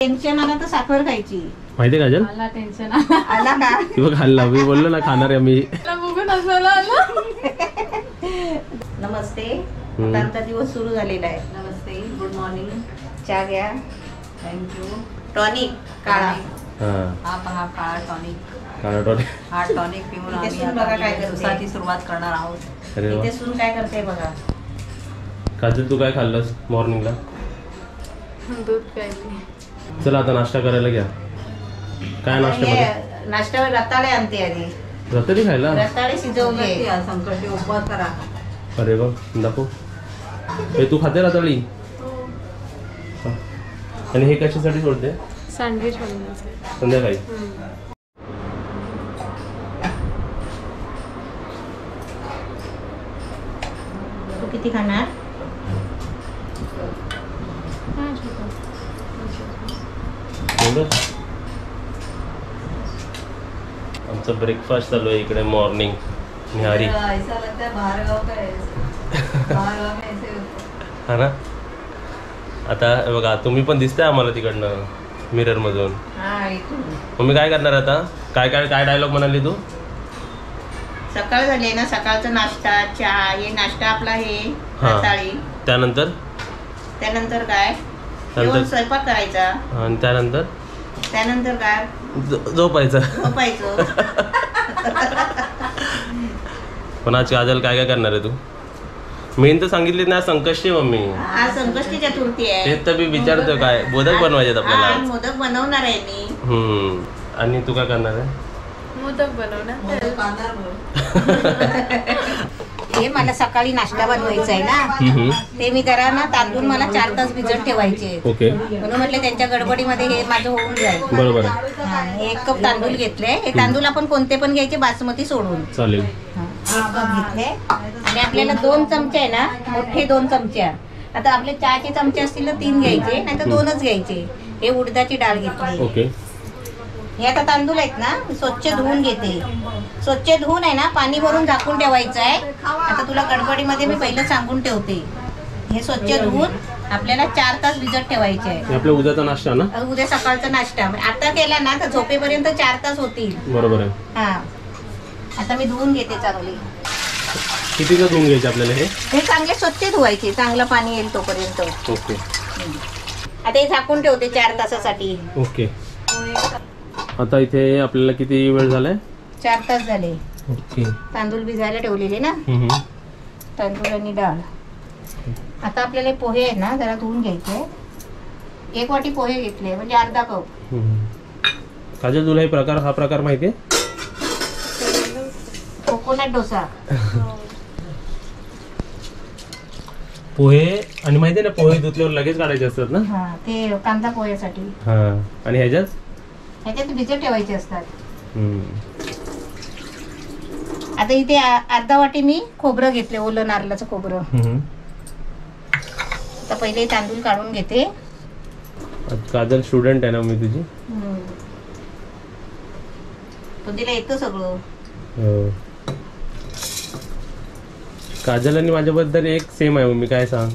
Tension आला तर साखर खायची. माहिती काजल? मला टेन्शन आला का? किंवा खाल्ला मी बोललो ना खाणार आहे मी. बघून असायला आलं. नमस्ते. आजचा दिवस सुरू झालेला आहे. नमस्ते, गुड मॉर्निंग. चहा घ्या. थँक्यू. टॉनिक काळा. हा पहा काळा टॉनिक. काळा टॉनिक. हा टॉनिक पिऊन इथे आम्ही सून बघा आता काय करते. दिवसाची सुरुवात करणार आहोत. अरे वा. इथे सून काय करते बघा. काजल तू काय खाल्लंस मॉर्निंगला? दूध प्यायली. चला आता नाश्ता करायला घ्या. काय नाश्त्यामध्ये? नाश्त्यावर रताळे आणते आधी. रताळी खायला? रताळे शिजवले. संकटी उपवास करा. अरे वा दाखव. हे तू खाते रताळी? आणि हे कशासाठी सोडते? सँडविच संध्याकाळी. तू किती खाणार? आमचं ब्रेकफास्ट चालू आहे इकडे मॉर्निंग निहारी. ऐसा लगता है बाहर गाव का है. बाहर गाव में ऐसे हा ना. आता बघा तुम्ही पण दिसताय आम्हाला तिकडनं मिरर मधून. हा इथून. मम्मी काय करणार आता? काय काय काय डायलॉग म्हणाली तू? सकाळ झाली ना, सकाळचा नाश्ता चहा. हे नाश्ता आपला हे हा. रताळी. त्यानंतर त्यानंतर काय? नंतर? जेवण स्वयंपाक करायचा. आणि त्यानंतर त्यानंतर काय? झोपायचं. झोपायचं. पण आज काजल काय काय करणार आहे तू? मेन तर सांगितली ना संकष्टी मम्मी. आज संकष्टी चतुर्थी आहे. तेच तर मी विचारतो काय मोदक बनवायचे आपल्याला. आज मोदक बनवणार आहे मी. आणि तू काय करणार आहे? मोदक बनवणार. हे मला सकाळी नाश्ता बनवायचा आहे ना, ते मी जरा ना तांदूळ मला 4 तास भिजत ठेवायचे. ओके. म्हणून म्हटलं त्यांच्या गडबडीमध्ये हे माझं होऊन जाईल. बरोबर आहे. हा, 1 कप तांदूळ घेतले. हे तांदूळ आपण कोणते पण घ्यायचे, बासमती सोडून. चालेल. 1 कप घेतले आणि आपल्याला 2 चमचे आहे ना, मोठे 2 चमचे. आता आपले चहाचे चमचे असतील तर 3 घ्यायचे, नाही तर 2च घ्यायचे. हे उडदाची डाळ घेतली. ओके. हे आता तांदूळ आहेत ना, स्वच्छ धुवून घेते. स्वच्छ धुवून आहे ना, पाणी भरून झाकून ठेवायचं आहे. आता तुला गडबडीमध्ये मी पहिलं सांगून ठेवते. हे स्वच्छ धुवून आपल्याला 4 तास भिजत ठेवायचे आहे. आपल्या उद्याचा नाश्ता ना? उद्या सकाळचा नाश्ता. आता केला ना तर झोपेपर्यंत 4 तास होतील. बरोबर आहे. हा. आता मी धुवून घेते चांगली. किती धुवून घ्यायचे आपल्याला हे? हे चांगले स्वच्छ धुवायचे, चांगलं पाणी येईल तोपर्यंत. ओके. आता हे झाकून ठेवते 4 तासासाठी. ओके. आता इथे आपल्याला किती वेळ झालाय? 4 तास झाले. ओके. तांदूळ भिजायला ठेवलेले ना, तांदूळ आणि डाळ. आता आपल्याला पोहे आहे ना जरा धुवून घ्यायचे. 1 वाटी पोहे घेतले, म्हणजे अर्धा कप. काजल तुला हा प्रकार माहितीये? कोकोनट डोसा. पोहे आणि माहितीये ना, पोहे धुतल्यावर लगेच काढायचे असतात ना? हा, ते कांदा पोह्यासाठी. हा. आणि ह्याच्यात भिजत ठेवायचे असतात. आता इथे अर्धा वाटी मी खोबरं घेतले, ओलं नारळाचं खोबरं. आता पहिले तांदूळ काढून घेते. काजल स्टुडंट आहे ना मी तुझी? पण तिला येतं सगळं. काजल आणि माझ्याबद्दल एक सेम आहे मम्मी. काय सांग?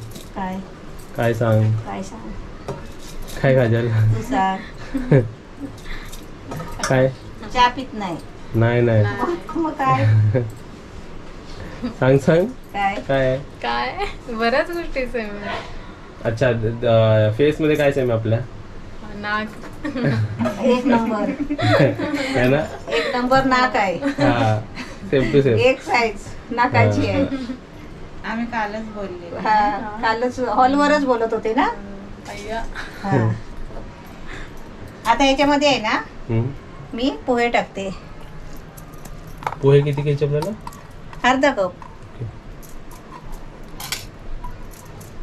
काय सांग? काय काजल? तू सांग. काय? चहा पित नाही. नाही नाही. मग काय? सांग सांग. काय काय काय बऱ्याच गोष्टी सेम आहे. अच्छा, फेस मध्ये काय सेम आहे आपल्या? नाक 1 नंबर. है ना? 1 नंबर नाक आहे. हा, सेम टू सेम. एक साईज नाकाची आहे. आम्ही कालच बोलले. कालच हॉलवरच बोलत होते ना. हा. आता याच्यामध्ये आहे ना, मी पोहे टाकते. पोहे किती घ्यायचे आपल्याला? अर्धा कप.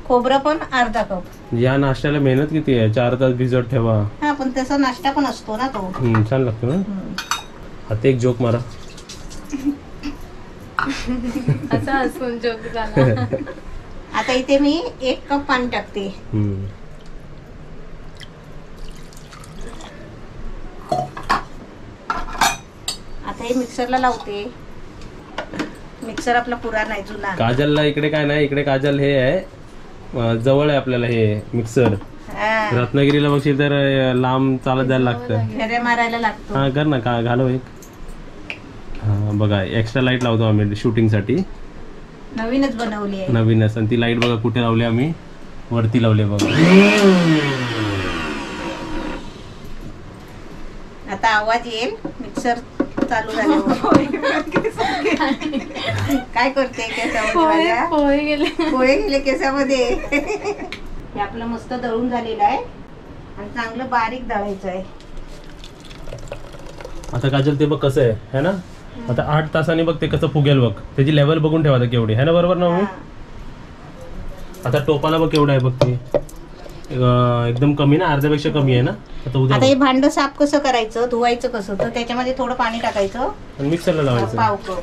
खोबरं पण अर्धा कप. या नाश्त्याला मेहनत किती आहे? 4 तास भिजत ठेवा. हा, पण तसा नाश्ता पण असतो ना तो. छान लागतो ना. आता एक जोक मारा. असं हसून जोक झाला. आता इथे मी 1 कप पाणी टाकते. आता हे मिक्सरला लावते. मिक्सर आपला पुराणा आहे, जुना. काजलला इकडे काय नाही, इकडे काजल हे आहे जवळ आहे आपल्याला हे मिक्सर. रत्नागिरीला बघशील तर लांब चालत जायला लागतं. फेऱ्या मारायला लागतो. हा कर ना, का घालव एक. हा बघा, एक्स्ट्रा लाईट लावतो आम्ही शूटिंग साठी. नवीनच बनवली आहे. नवीनच. आणि ती लाईट बघा कुठे लावली आम्ही, वरती लावली बघा. आता आवाज येईल मिक्सर चालू झाल्यावर. काय करते केसामध्ये? पोहे गेले केसामध्ये. हे आपलं मस्त दळून झालेलं आहे आणि चांगलं बारीक दळायचं आहे. आता काजल ते बघ कसं आहे है ना. आता 8 तासांनी बघ ते कसं फुगेल बघ. त्याची लेवल बघून ठेवायचं केवढी है ना, बरोबर ना मम्मी? आता टोपाला बघ केवढा आहे बघ ते. एकदम कमी ना, अर्ध्यापेक्षा कमी आहे ना. आता हे भांड साफ कसं करायचं, धुवायचं कसं, तर त्याच्यामध्ये थोडं पाणी टाकायचं आणि मिक्सरला लावायचं. पाव कप.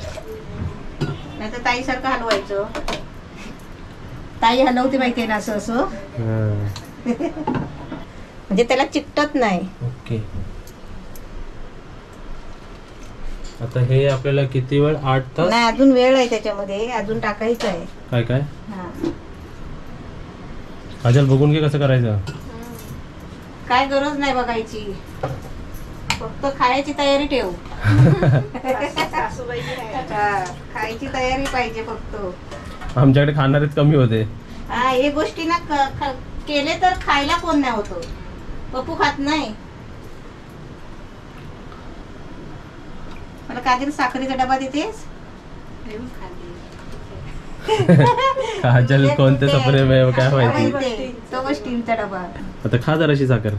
नाही तर ताई सारखं हलवायचं. ताई हलवते माहितीये ना असं असं. म्हणजे त्याला चिकटत नाही. ओके. आता हे आपल्याला किती वेळ? 8 तास नाही, अजून वेळ आहे त्याच्यामध्ये, अजून टाकायचं आहे. काय काय हा. काजल बघून घे कसं करायचं. काय गरज नाही बघायची, फक्त खायची तयारी ठेव. खायची तयारी पाहिजे फक्त. आमच्याकडे खाणारेच कमी होते. हा, हे गोष्टी ना केले तर खायला कोण नाही होतो. पप्पू खात नाही. मला काजल साखरेचा डबा देतेस? काजल कोणते सपने में काय माहिती. तो स्टीलचा डबा. आता खा जराशी साखर.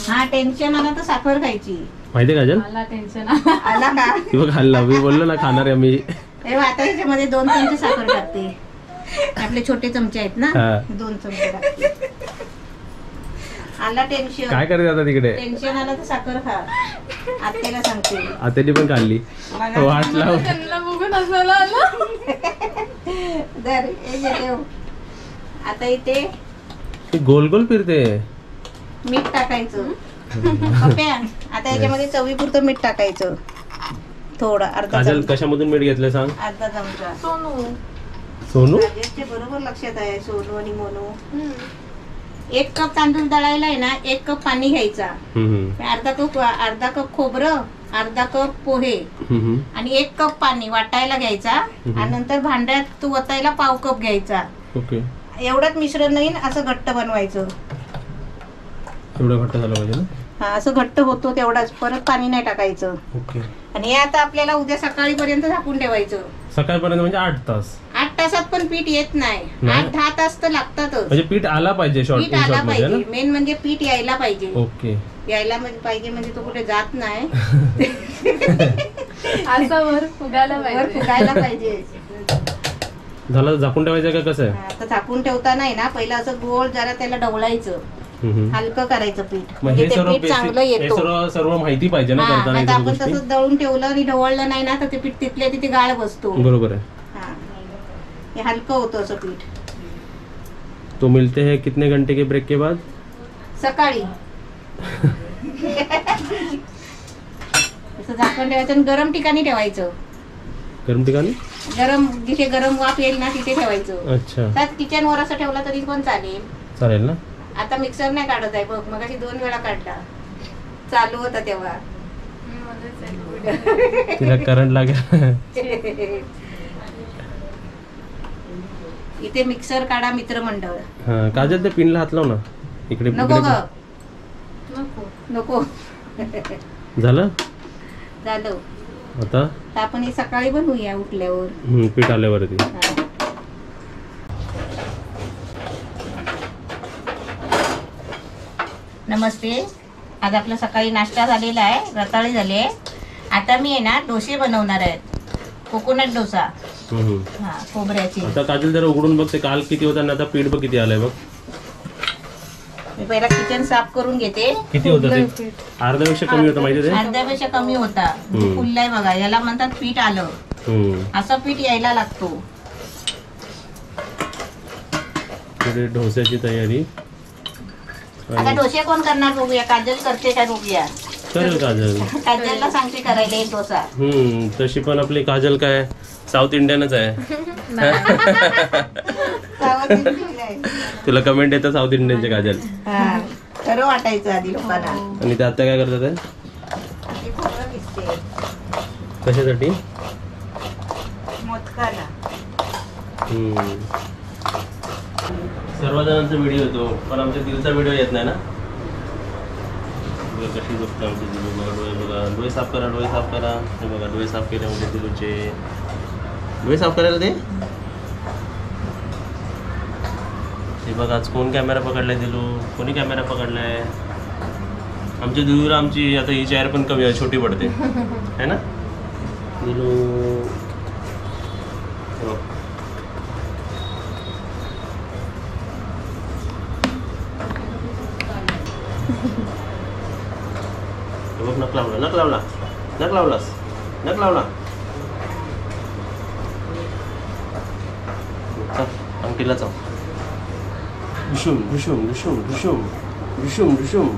हा, टेन्शन आला तर साखर खायची. माहितीये काजल? मला टेन्शन आला का? ती बघ खाल्ला. मी बोललो ना खाणार आहे मी. आता ह्याच्यामध्ये 2 चमचे साखर टाकते. आपले छोटे चमचे आहेत ना, 2 चमचे टाकते. आला टेन्शन. काय करते आता तिकडे? टेन्शन आलं तर साखर खा. आत्याला सांगते. आत्याने पण खाल्ली. वाट लाव. त्यांना बघून हसायला आलं. दर हे घे ठेव. आता इथे ती गोल गोल फिरते. मीठ टाकायचं. पप्प्या, आता याच्यामध्ये चवीपुरतं मीठ टाकायचं. थोडं अर्धा काजल चमचा. कशामधून मीठ घेतलं सांग? अर्धा चमचा. सोनू. राजेशच्या बरोबर लक्षात आहे. सोनू आणि मोनू. 1 कप तांदूळ दळायला आहे ना, 1 कप पाणी घ्यायचा. अर्धा कप खोबरं, अर्धा कप पोहे आणि 1 कप पाणी वाटायला घ्यायचा. आणि नंतर भांड्यात तू वतायला पाव कप घ्यायचा. ओके. एवढंच मिश्रण नाही, असं घट्ट बनवायचं. एवढं घट्ट झालं पाहिजे ना. हा, असं घट्ट होतो तेवढाच. परत पाणी नाही टाकायचं. ओके. आणि हे आता आपल्याला उद्या सकाळीपर्यंत झाकून ठेवायचं. सकाळपर्यंत म्हणजे 8 तास. 8 तासात पण पीठ येत नाही. नाही? 8-10 तास तर लागतातच. म्हणजे पीठ आला पाहिजे. पीठ आला पाहिजे. मेन म्हणजे पीठ यायला पाहिजे. ओके. यायला पाहिजे म्हणजे तो कुठे जात नाही. असं वर फुगायला वर पाहिजे. फुगायला पाहिजे. झालं झाकून ठेवायचं का कसं आहे? आता झाकून ठेवता नाही ना, पहिलं असं गोल जरा त्याला ढवळायचं. हलकं करायचं पीठ. मग म्हणजे हे ते सर्व पीठ चांगलं येतो. सर्व माहिती पाहिजे ना हा, करताना नाहीतर इतर आपण गोष्टी. तसंच दळून ठेवलं आणि ढवळलं नाही ना, तर ते पीठ तिथल्या तिथे गाळ बसतो. बरोबर आहे. हा, हे हलकं होतं असं पीठ. तो मिलते हैं कितने घंटे के ब्रेक के बाद? सकाळी. असं झाकण ठेवायचं आणि गरम ठिकाणी ठेवायचं. गरम ठिकाणी? गरम जिथे गरम वाफ येईल ना तिथे ठेवायचं. अच्छा. त्यात किचन वर असं ठेवलं तरी पण चालेल. चालेल ना. आता मिक्सर नाही काढत आहे बघ, मगाशी 2 वेळा काढला. चालू होता तेव्हा. तिला करंट लागेल. इथे मिक्सर काढा मित्रमंडळ. हा, काजल ते पिनला हात लाव ना इकडे. नको ग, नको. झालं. झालं. आता आपण हे सकाळी बनवूया उठल्यावर. पीठ आल्यावरती. नमस्ते. आज आपला सकाळी नाश्ता झालेला आहे, रताळी झाली आहे. आता मी आहे ना डोसे बनवणार आहेत. कोकोनट डोसा. हा, खोबऱ्याची. आता काजल जरा उघडून बघ ते काल किती होता आणि आता पीठ बघ किती आलंय बघ. मी पहिला किचन साफ करून घेते. किती होतं ते? अर्ध्यापेक्षा कमी होतं माहिती ते. अर्ध्यापेक्षा कमी होता. फुललाय बघा, याला म्हणतात पीठ आलं. असं पीठ यायला लागतो. डोस्याची तयारी. आता डोसे कोण करणार बघूया. काजल करते का बघूया. करेल काजल. काजलला सांगते करायला एक डोसा. तशी पण आपली काजल काय साऊथ इंडियनच आहे. तुला कमेंट येतं साऊथ इंडियनचे काजल. खरं वाटायचं आधी लोकांना. आणि ते आता काय करतात ते? ते खरं दिसते कशासाठी? मोदकाला. सर्व जणांचा व्हिडिओ येतो पण आमच्या दिलचा व्हिडिओ येत नाही ना. बघा कशी बघतो आमची दिलू. बघा डोळे, बघा डोळे साफ करा, डोळे साफ करा. हे बघा डोळे साफ केले म्हणजे दिलूचे. डोळे साफ करायला ते. हे बघा आज कोण कॅमेरा पकडलाय दिलू, कोणी कॅमेरा पकडलाय. आमच्या दिलूला आमची आता ही चेअर पण कमी आहे, छोटी पडते है ना दिलू. बघ नक लावला, नक लावला, नक लावलास, नक लावला. अंकिला चाव. डुशुम डुशुम डुशुम डुशुम डुशुम डुशुम.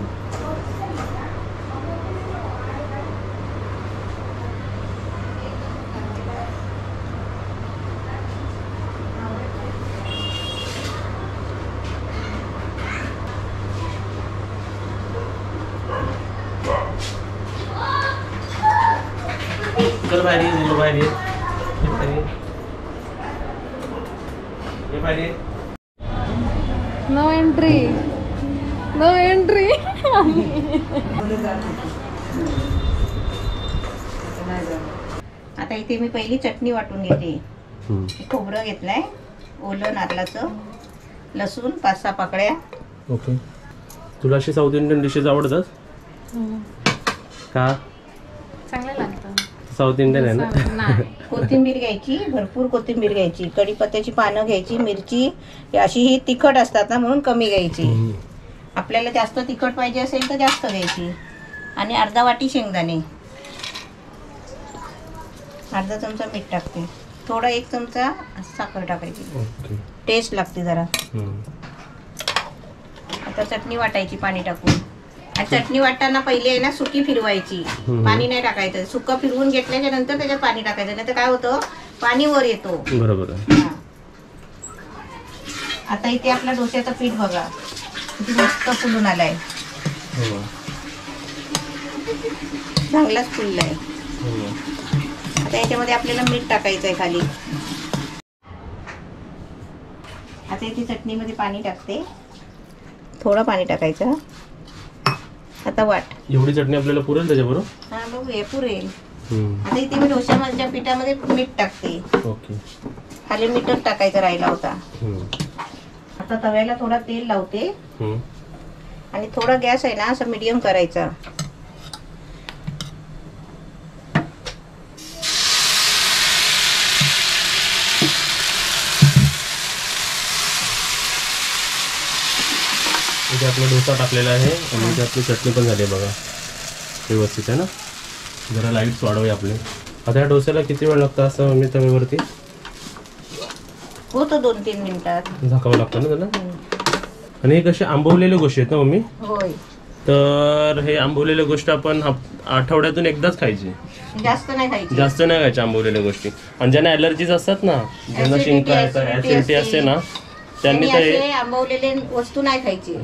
चल बाहेर ये, दिलू बाहेर ये. ये बाहेर ये. No entry, no entry. आता इथे मी पहिली चटणी वाटून घेते. खोबरं घेतलंय, ओलं नारळाचं, लसूण 5-6 पाकळ्या. ओके. तुला अशी साऊथ इंडियन डिशेस आवडतात का? चांगलं लागतं. साऊथ इंडियन आहे ना. नाही. कोथिंबीर घ्यायची, भरपूर कोथिंबीर घ्यायची. कढीपत्त्याची पानं घ्यायची. मिरची अशी ही तिखट असतात ना म्हणून कमी घ्यायची. आपल्याला जास्त तिखट पाहिजे असेल तर जास्त घ्यायची. आणि अर्धा वाटी शेंगदाणे, अर्धा चमचा मीठ टाकते. थोडा 1 चमचा साखर टाकायची. ओके. टेस्ट लागते जरा. आता चटणी वाटायची पाणी टाकून. आणि चटणी वाटताना पहिले आहे ना सुकी फिरवायची, पाणी नाही टाकायचं. सुकं फिरवून घेतल्याच्या नंतर त्याच्यात पाणी टाकायचं, नाही तर काय होतं पाणी वर येतो. बरोबर आहे. हा. आता इथे आपला डोस्याचं पीठ बघा किती मस्त फुलून आलाय. चांगलाच फुललाय. आता याच्यामध्ये आपल्याला मीठ टाकायचं आहे खाली. आता इथे चटणीमध्ये पाणी टाकते, थोडं पाणी टाकायचं. आता वाट. एवढी चटणी आपल्याला पुरेल त्याच्याबरोबर? हा बघूया पुरेल. आता इथे मी डोशाच्या पिठामध्ये मीठ टाकते. ओके. खाली मीठच टाकायचं राहिला होता. आता तव्याला थोडा तेल लावते आणि थोडा गॅस आहे ना असं मीडियम करायचा. इथे आपला डोसा टाकलेला आहे आणि इथे आपली चटणी पण झाली आहे बघा. व्यवस्थित आहे ना. जरा लाईट्स वाढवूया आपले. आता या डोस्याला किती वेळ लागतो असं मी तव्यावरती? होतो 2-3 मिनिटात. झाकावं लागतं ना त्याला. आणि हे कसे आंबवलेले गोष्टी आहेत ना मम्मी? होय. तर हे आंबवलेल्या गोष्टी आपण आठवड्यातून एकदाच खायची, जास्त नाही खायची. जास्त नाही खायच्या आंबवलेल्या गोष्टी. आणि ज्यांना ॲलर्जीज असतात ना, ज्यांना शिंका येतात, ऍसिडिटी असते ना, त्यांनी तर असे आंबवलेले वस्तू नाही खायची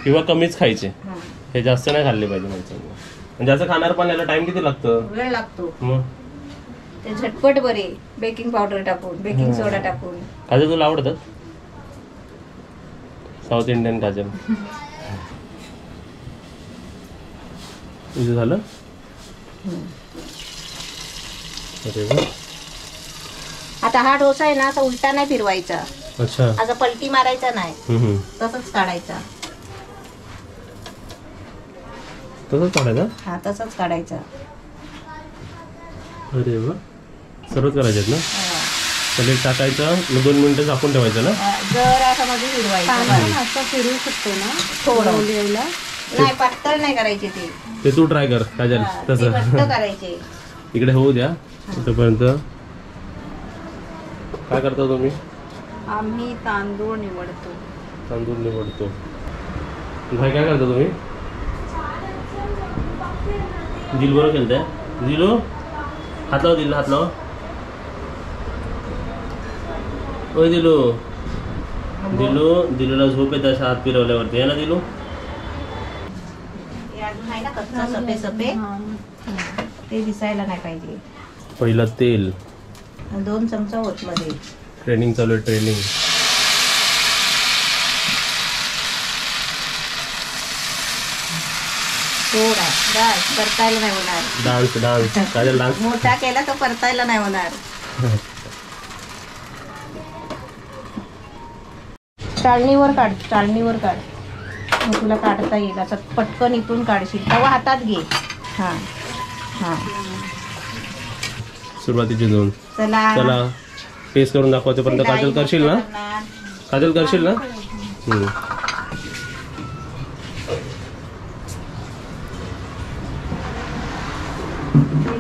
किंवा कमीच खायचे. हा. हे जास्त नाही खाल्ले पाहिजे माणसांनी. म्हणजे असं खाणार पण याला टाइम किती लागतं? वेळ लागतो. मग ते झटपट बरे. बेकिंग पावडर टाकून, बेकिंग सोडा टाकून. काजल तुला आवडतात? South Indian Kajal. तुझं झालं? अरे वा. आता हा डोसा आहे ना असा उलटा नाही फिरवायचा. अच्छा. असं पलटी मारायचा नाही, तसंच काढायचा. तसंच काढायचं? हा तसंच काढायचा. अरे वा. सर्वच करायचे ना. हा. पहिले टाकायचं, मग 2 मिनिटं झाकून ठेवायचं ना. जर असं मध्ये फिरवायचं. असं फिरू शकतो ना थोडं. ओलिव्हला. नाही पातळ नाही करायचे ते. ते तू ट्राय कर काजल. हा, ते तसं घट्ट करायचे. इकडे होऊ द्या. तोपर्यंत काय करता तुम्ही? आम्ही तांदूळ निवडतो. तांदूळ निवडतो. भाई काय करता तुम्ही? दिल बरोबर केलंय. दिलू हात लाव, दिल हात लाव. ओय दिलू. दिलूला झोप येत अशा हात फिरवल्यावरती आहे ना दिलू. अजून आहे ना कच्चा सफे सफे हा. ते दिसायला नाही पाहिजे. पहिलं तेल. 2 चमचा होत मध्ये. ट्रेनिंग चालू आहे ट्रेनिंग. थोडा बस परतायला नाही होणार. डान्स डान्स काय डान्स. मोठा केला तर परतायला नाही होणार. चाळणीवर काढ चाळणीवर काढ मग तुला काढता येईल. असं पटकन इथून काढशील तवा हातात घे. हां हां सुरुवातीची दोन. चला चला टेस्ट करून दाखवायचं पर्यंत काजल करशील ना. काजल करशील ना.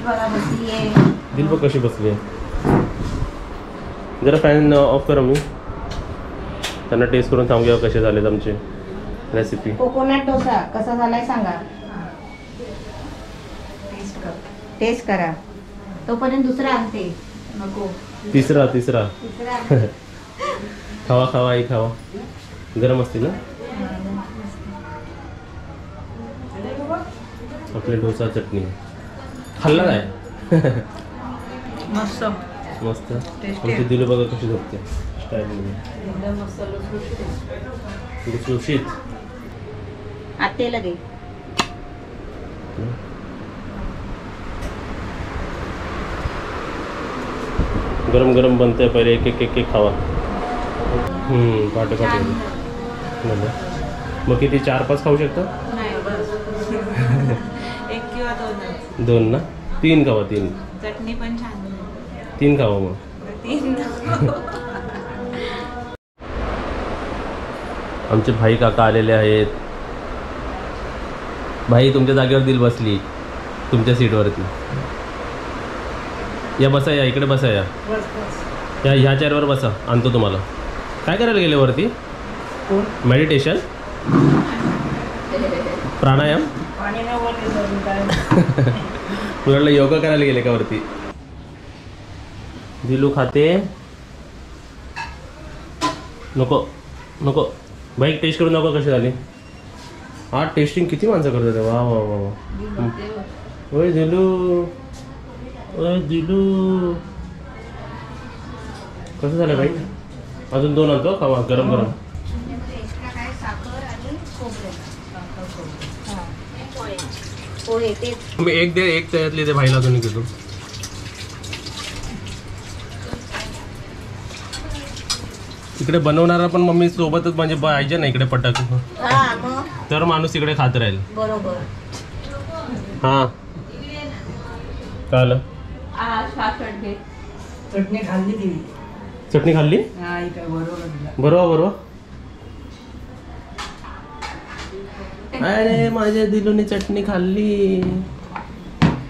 बघा बसली आहे. दिल बघ कशी बसली आहे. जरा फॅन ऑफ करा मी त्यांना टेस्ट करून सांगूया कसे झालेत आमचे रेसिपी. कोकोनट डोसा कसा झालाय सांगा. टेस्ट करा. तोपर्यंत दुसरा आणते. नको तिसरा तिसरा आणते. खावा खावा आई खावा. गरम असते ना आपले डोसा चटणी. खाल्ला काय. मस्त मस्त. आमची दिलू बघा कशी झोपते स्टाईलमध्ये. एकदम मस्त लुसलुशीत. लुसलुशीत. आतेला दे. गरम गरम बनतंय. पहिले एक एक एक एक खावा. पाटे पाटे. मग किती 4-5 खाऊ शकता. नाही बस. 1 किंवा 2. 2 ना. 3 खावा. 3 चटणी पण छान. 3 खावा मग. 3. आमचे भाई काका आलेले आहेत. भाई तुमच्या जागेवर दिल बसली तुमच्या सीटवरती. या बसा. या इकडे बसा. या ह्या चेअरवर बसा. आणतो तुम्हाला. काय करायला गेले वरती. मेडिटेशन प्राणायाम. तुला योगा करायला गेले का वरती. दिलू खाते. नको नको भाई टेस्ट करून नको कशी झाली. हा टेस्टिंग किती माणसं करतात. वा वा वा वा. ओय दिलू. ओय दिलू. कसं झालं भाई. अजून 2 आणतो खावा गरम गरम. पोहे तेच. मी एक त्याच्यातली ते भाईला अजून घेतो. इकडे बनवणारा पण मम्मी सोबतच म्हणजे पाहिजे ना इकडे पटक. हा मग तर माणूस इकडे खात राहील. बरोबर. हा चालेल. चटणी खाल्ली ती. चटणी खाल्ली. बरोबर. अरे माझ्या दिलूने चटणी खाल्ली.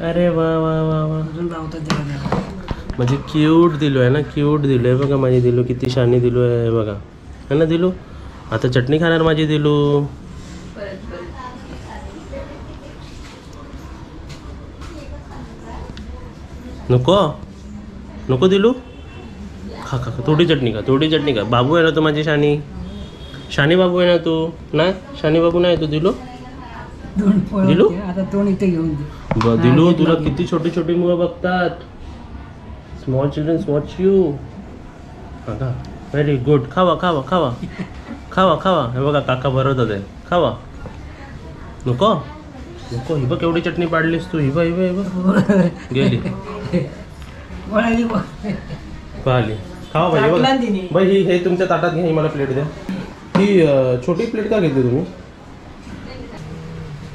अरे वा वा वा वा. म्हणजे क्यूट दिलू आहे ना. क्यूट दिलू आहे बघा. माझी दिलू किती शानी दिलू आहे बघा. है ना दिलू. आता चटणी खाणार माझी दिलू. नको नको दिलू. खा खा थोडी चटणी का. थोडी चटणी का. बाबू आहे ना तो माझी शानी. शानी बाबू आहे ना तू. ना शानी बाबू नाही तू दिलू. दिलू आता तोंड इथे घेऊन दे. दिलू तुला किती छोटी छोटी मुलं बघतात. Small children watch you. का व्हेरी गुड. खावा खावा खावा खावा खावा. हे बघा काका भरवतात आहे. खावा. नको नको. ही बघ एवढी चटणी पाडलीस तू. ही बघ गेली पाहिली. खावा पाहिजे बघा. बाई हे तुमच्या ताटात घ्या. ही मला प्लेट द्या. ही छोटी प्लेट का घेतली तुम्ही.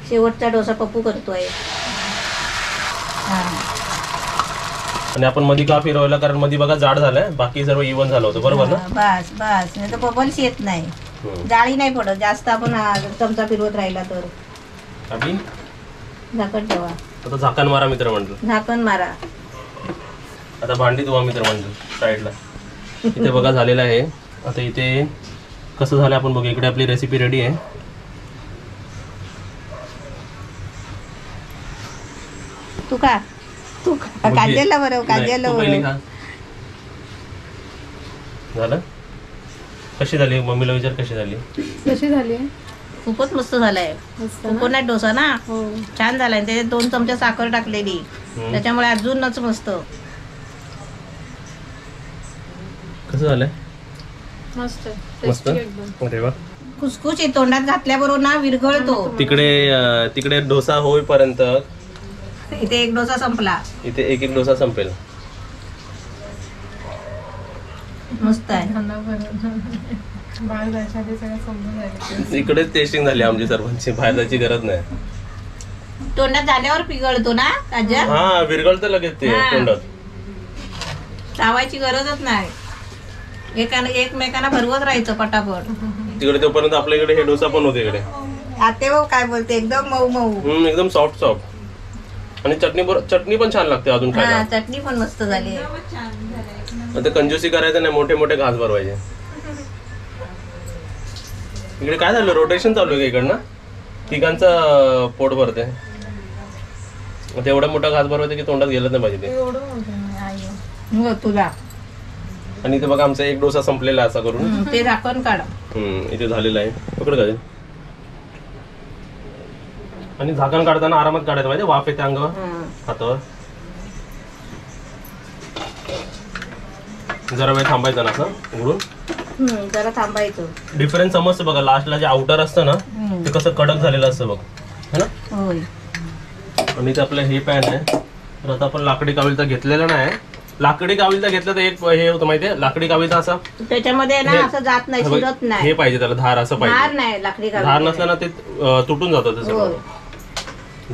शेवटचा डोसा पप्पू करतोय. आणि आपण मध्ये का फिरवलं कारण मध्ये बघा जाड झालंय. बाकी सर्व इव्हन झालं होतं बरोबर ना. बस बस नाही तर बबल्स येत नाही. जाळी नाही पडत जास्त. आपण चमचा फिरवत राहिला तर. झाकण ठेवा. आता झाकण मारा मित्र म्हणतो. झाकण मारा. आता भांडी धुवा मित्र म्हणतो साईडला. इथे बघा झालेलं आहे. आता इथे कसं झालं आपण बघू. इकडे आपली रेसिपी रेडी आहे. तू का कांद्याला बरं. कांद्याला बरं. झालं. कशी झाली मम्मीला विचार. कशी झाली. कशी झाली. खूपच मस्त झालाय. मस्त ना? कोकोनट डोसा ना, हो. छान झालाय. त्याच्यात 2 चमचे साखर टाकलेली, त्याच्यामुळे अजूनच मस्त. कसं झालंय? मस्त. मस्त. टेस्टी एकदम. अरे वा. खुसखुशीत तोंडात घातल्याबरोबर ना विरघळतो. तिकडे डोसा होईपर्यंत इथे एक डोसा संपला. इथे एक डोसा संपेल. मस्त आहे. खाना बरं. बाहेर जायच्या आधी सगळं समजून जायचं. इकडेच टेस्टिंग झाली आमची सर्वांची, बाहेर जायची गरज नाही. तोंडात झाल्यावर पिघळतो ना काजल. हा, विरघळतं लगेच ते हा. तोंडात. चावायची गरजच नाही. एकमेकांना भरवत राहायचं पटापट. तिकडे तोपर्यंत आपल्या इकडे हे डोसा पण होते इकडे. आते भाऊ काय बोलते, एकदम मऊ मऊ. एकदम सॉफ्ट. आणि चटणी पण छान लागते अजून हा, खायला. चटणी पण मस्त झाली. आता कंजूसी करायचं नाही, मोठे मोठे घास भरवायचे. इकडे काय झालं, रोटेशन चालू आहे का इकडनं? तिघांचं पोट भरते. आता एवढा मोठा घास भरवायचा की तोंडात गेलं नाही पाहिजे ते. एवढं मोठं नाही आई. हो, तुला आणि इथे बघा आमचा एक डोसा संपलेला आहे असा करून. ते झाकण काढ. इथे झालेला आहे. पकड काय. आणि झाकण काढताना आरामात काढायचं माहिती, वाफ येते अंगावर हातावर. जरा वेळ थांबायचं ना असं उघडून. जरा थांबायचं. डिफरन्स समजतं बघा, लास्टला जे आउटर असतं ना ते कसं कडक झालेलं असतं बघ, है ना. होय. आणि इथे आपलं हे पॅन आहे. तर आता आपण लाकडी काविलता घेतलेला नाही. लाकडी काविलता घेतलं तर एक हे होतं माहितीये, लाकडी काविलता असा त्याच्यामध्ये ना असं जात नाही, शिरत हे नाही. पाहिजे त्याला, धार असं धार पाहिजे. नाही लाकडी धार काढ. नसल्याना ते तुटून जातं ते सगळं.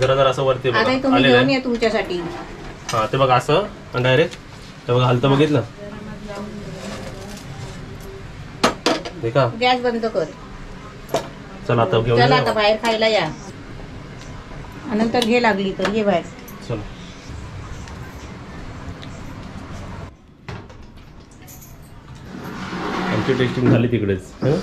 जरा जरा असं वरती आता बघा तुम्ही आलेलं घेऊन आहे. या तुमच्यासाठी. हा, ते बघा असं डायरेक्ट ते बघा हलतं, बघितलं हे का. गॅस बंद कर. चला आता घेऊन चला या. आता बाहेर खायला या. नंतर घे लागली तर ये बाहेर. चला. आमची टेस्टिंग झाली तिकडेच, है ना?